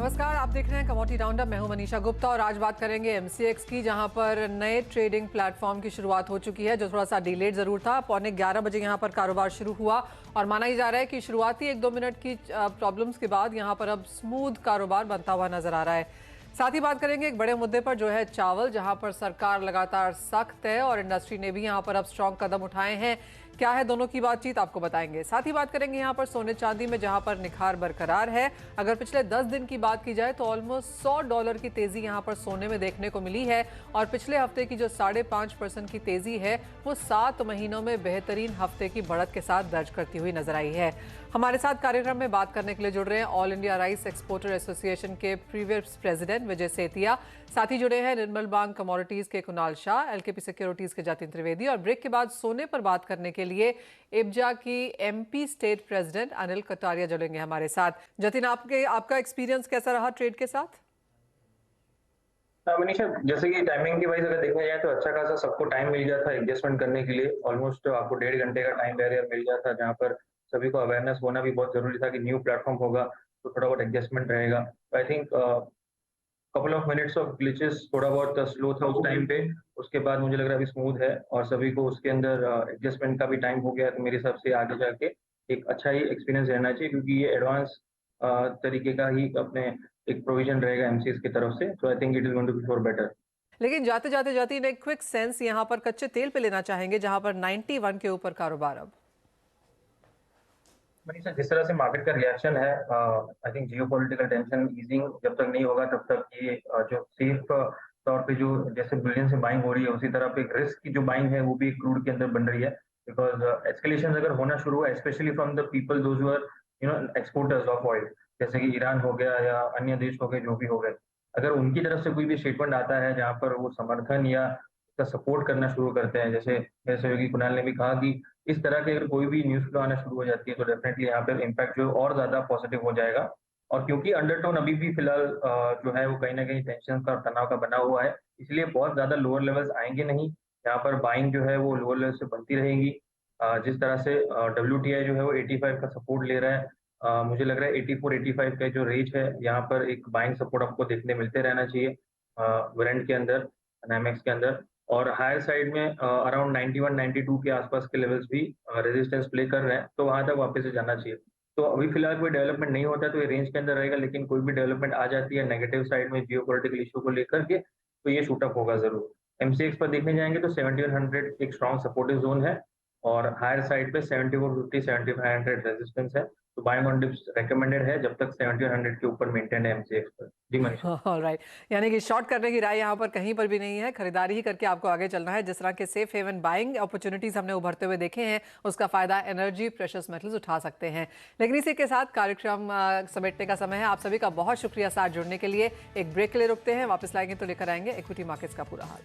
नमस्कार, आप देख रहे हैं कमोडिटी राउंडअप। मैं हूं मनीषा गुप्ता और आज बात करेंगे एमसीएक्स की, जहां पर नए ट्रेडिंग प्लेटफॉर्म की शुरुआत हो चुकी है, जो थोड़ा सा डिलेड जरूर था। 11:15 बजे यहां पर कारोबार शुरू हुआ और माना ही जा रहा है कि शुरुआती 1-2 मिनट की प्रॉब्लम्स के बाद यहां पर अब स्मूथ कारोबार बनता हुआ नजर आ रहा है। साथ ही बात करेंगे एक बड़े मुद्दे पर, जो है चावल, जहां पर सरकार लगातार सख्त है और इंडस्ट्री ने भी यहां पर अब स्ट्रॉन्ग कदम उठाए हैं। क्या है दोनों की बातचीत, आपको बताएंगे। साथ ही बात करेंगे यहां पर सोने चांदी में, जहां पर निखार बरकरार है। अगर पिछले 10 दिन की बात की जाए तो ऑलमोस्ट $100 की तेजी यहां पर सोने में देखने को मिली है और पिछले हफ्ते की जो 5.5% की तेजी है वो 7 महीनों में बेहतरीन हफ्ते की बढ़त के साथ दर्ज करती हुई नजर आई है। हमारे साथ कार्यक्रम में बात करने के लिए जुड़ रहे हैं all India rice exporter association के प्रीवियस प्रेसिडेंट विजय सेतिया। साथ ही जुड़े हैं निर्मल बांग कमोडिटीज के कुणाल शाह, एलकेपी सिक्योरिटीज के जतिन त्रिवेदी और ब्रेक के बाद सोने पर बात करने के लिए इब्जा की MP state president Anil Kataria जुड़ेंगे हमारे साथ। जतिन, आपका एक्सपीरियंस कैसा रहा ट्रेड के साथ? मनीषा, जैसे कि टाइमिंग की वाइज अगर देखा जाए तो अच्छा खासा सबको टाइम मिल गया था एडजस्टमेंट करने के लिए। ऑलमोस्ट आपको 1.5 घंटे का टाइम बैरियर मिल गया था, जहाँ पर सभी को अवेयरनेस होना भी बहुत जरूरी था कि न्यू प्लेटफॉर्म होगा तो थोड़ा बहुत एडजस्टमेंट रहेगा। I think couple of minutes of glitches थोड़ा बहुत स्लो था उस टाइम पे। उसके बाद मुझे लग रहा है अभी स्मूथ है और सभी को उसके अंदर एडजस्टमेंट का भी टाइम हो गया, तो मेरे हिसाब से आगे जाके एक अच्छा ही एक्सपीरियंस रहना चाहिए, क्योंकि ये एडवांस तरीके का ही अपने एक प्रोविजन रहेगा एमसीएस की तरफ से। तो I think it is going to be for better. लेकिन जाते जाते जतिन, एक क्विक सेंस यहाँ पर कच्चे तेल पे लेना चाहेंगे, जहां पर 91 के ऊपर कारोबार अब। मनीषा, जिस तरह से मार्केट का रिएक्शन है, I think Jio political tension easing जब तक नहीं होगा तब तक ये जो सेफ तौर पे जो जैसे बिलियन से बाइंग हो रही है, उसी तरह पे एक रिस्क की जो बाइंग है वो भी क्रूड के अंदर बन रही है। बिकॉज एस्केलेशन अगर होना शुरू हुआ, specially from the people those who are exporters of oil, जैसे कि ईरान हो गया या अन्य देश हो गए जो भी हो गए, अगर उनकी तरफ से कोई भी स्टेटमेंट आता है जहाँ पर वो समर्थन या उसका सपोर्ट करना शुरू करते हैं, जैसे मेरे सहयोगी कुणाल ने भी कहा कि इस तरह के अगर कोई भी न्यूज़ फ्लो आना शुरू हो जाती है तो डेफिनेटली यहाँ पे इम्पैक्ट जो और ज़्यादा पॉजिटिव हो जाएगा। और क्योंकि अंडरटोन अभी भी फिलहाल जो है वो कहीं न कहीं टेंशन का और तनाव का बना हुआ है, इसलिए बहुत ज़्यादा लोअर लेवल्स आएँगे नहीं। यहाँ पर बाइंग जो है वो लोअर लेवल से बनती रहेगी। जिस तरह से डब्ल्यूटीआई जो है वो 85 का सपोर्ट ले रहा है। मुझे लग रहा है 84-85 का जो रेंज है, यहाँ पर एक बाइंग सपोर्ट आपको देखने मिलते रहना चाहिए ब्रेंट के अंदर, नाइमेक्स के अंदर। और हायर साइड में अराउंड 91-92 के आसपास के लेवल्स भी रेजिस्टेंस प्ले कर रहे हैं, तो वहां तक वापस से जाना चाहिए। तो अभी फिलहाल कोई डेवलपमेंट नहीं होता है तो ये रेंज के अंदर रहेगा, लेकिन कोई भी डेवलपमेंट आ जाती है नेगेटिव साइड में जियोपॉलिटिकल इशू को लेकर के, तो ये शूट अप होगा जरूर। एमसीएक्स पर देखने जाएंगे तो 7100 एक स्ट्रॉन्ग सपोर्टिव जोन है और हायर साइड पे 7450 7500 रेजिस्टेंस है। तो बाइंग ऑन डिप्स रिकमेंडेड है जब तक 7100 के ऊपर मेंटेन है एमसीएक्स पर। जी मनीषा। ऑलराइट, यानी कि शॉर्ट करने की राय यहाँ पर कहीं पर भी नहीं है, खरीदारी ही करके आपको आगे चलना है। जिस तरह के सेफ हेवन बाइंग अपॉर्चुनिटीज हमने उभरते हुए देखे हैं, उसका फायदा एनर्जी प्रेशियस मेटल्स उठा सकते हैं। लेकिन इसी के साथ कार्यक्रम समेटने का समय है। आप सभी का बहुत शुक्रिया साथ जुड़ने के लिए। एक ब्रेक के लिए रुकते हैं, वापस लाएंगे तो लेकर आएंगे इक्विटी मार्केट्स का पूरा हाल।